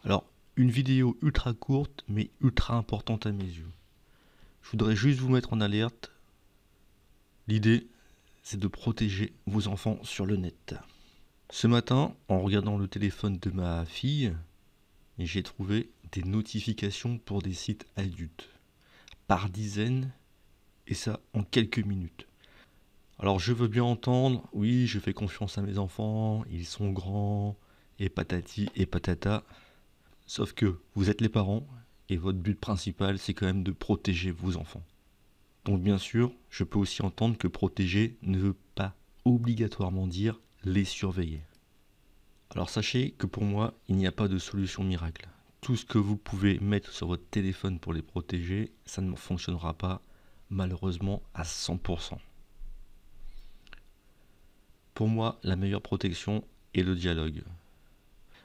Alors, une vidéo ultra courte mais ultra importante à mes yeux. Je voudrais juste vous mettre en alerte. L'idée, c'est de protéger vos enfants sur le net. Ce matin, en regardant le téléphone de ma fille, j'ai trouvé des notifications pour des sites adultes, par dizaines, et ça en quelques minutes. Alors je veux bien entendre, oui, je fais confiance à mes enfants, ils sont grands, et patati et patata. Sauf que vous êtes les parents, et votre but principal, c'est quand même de protéger vos enfants. Donc bien sûr, je peux aussi entendre que protéger ne veut pas obligatoirement dire les surveiller. Alors sachez que pour moi, il n'y a pas de solution miracle. Tout ce que vous pouvez mettre sur votre téléphone pour les protéger, ça ne fonctionnera pas malheureusement à 100%. Pour moi, la meilleure protection est le dialogue.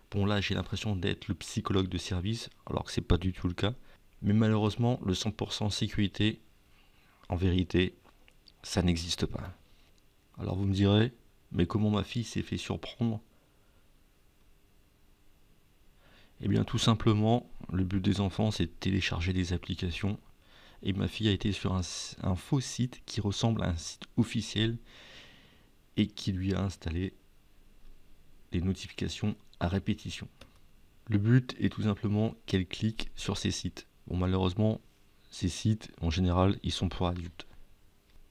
Bon là, j'ai l'impression d'être le psychologue de service, alors que c'est pas du tout le cas. Mais malheureusement, le 100% sécurité, en vérité, ça n'existe pas. Alors vous me direz, mais comment ma fille s'est fait surprendre? Eh bien tout simplement, le but des enfants, c'est de télécharger des applications. Et ma fille a été sur un faux site qui ressemble à un site officiel et qui lui a installé des notifications à répétition. Le but est tout simplement qu'elle clique sur ces sites. Bon, malheureusement, ces sites, en général, ils sont pour adultes.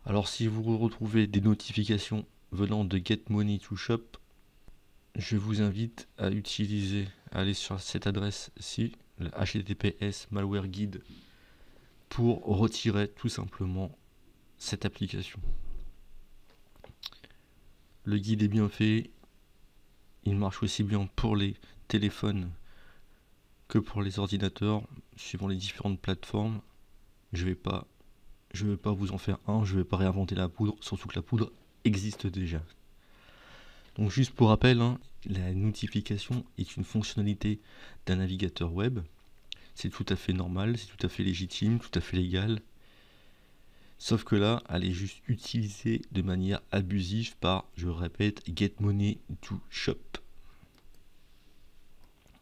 Alors si vous retrouvez des notifications venant de Get Money to Shop, je vous invite à aller sur cette adresse-ci, le https malware guide, pour retirer tout simplement cette application. Le guide est bien fait, il marche aussi bien pour les téléphones que pour les ordinateurs, suivant les différentes plateformes. Je vais pas vous en faire un, je vais pas réinventer la poudre, surtout que la poudre existe déjà. Donc juste pour rappel, la notification est une fonctionnalité d'un navigateur web. C'est tout à fait normal, c'est tout à fait légitime, tout à fait légal. Sauf que là, elle est juste utilisée de manière abusive par, je répète, Get Money to Shop.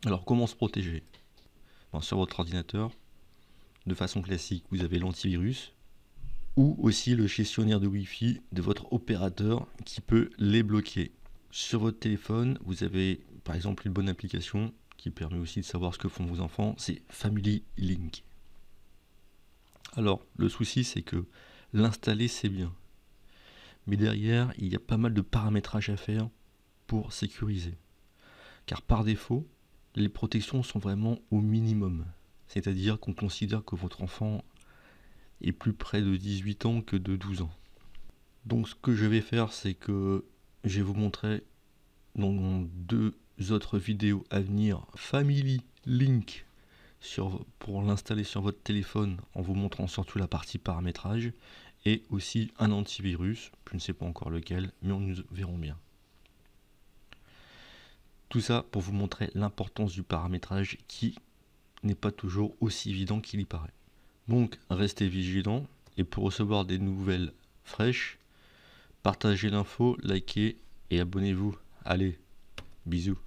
Alors comment se protéger? Sur votre ordinateur, de façon classique, vous avez l'antivirus ou aussi le gestionnaire de Wi-Fi de votre opérateur qui peut les bloquer. Sur votre téléphone, vous avez par exemple une bonne application qui permet aussi de savoir ce que font vos enfants, c'est Family Link. Alors, le souci, c'est que l'installer, c'est bien. Mais derrière, il y a pas mal de paramétrages à faire pour sécuriser. Car par défaut, les protections sont vraiment au minimum. C'est-à-dire qu'on considère que votre enfant est plus près de 18 ans que de 12 ans. Donc ce que je vais faire, c'est que je vais vous montrer dans 2 autres vidéos à venir Family Link pour l'installer sur votre téléphone en vous montrant surtout la partie paramétrage et aussi un antivirus, je ne sais pas encore lequel, mais nous verrons bien. Tout ça pour vous montrer l'importance du paramétrage qui n'est pas toujours aussi évident qu'il y paraît. Donc restez vigilants et pour recevoir des nouvelles fraîches, partagez l'info, likez et abonnez-vous. Allez, bisous.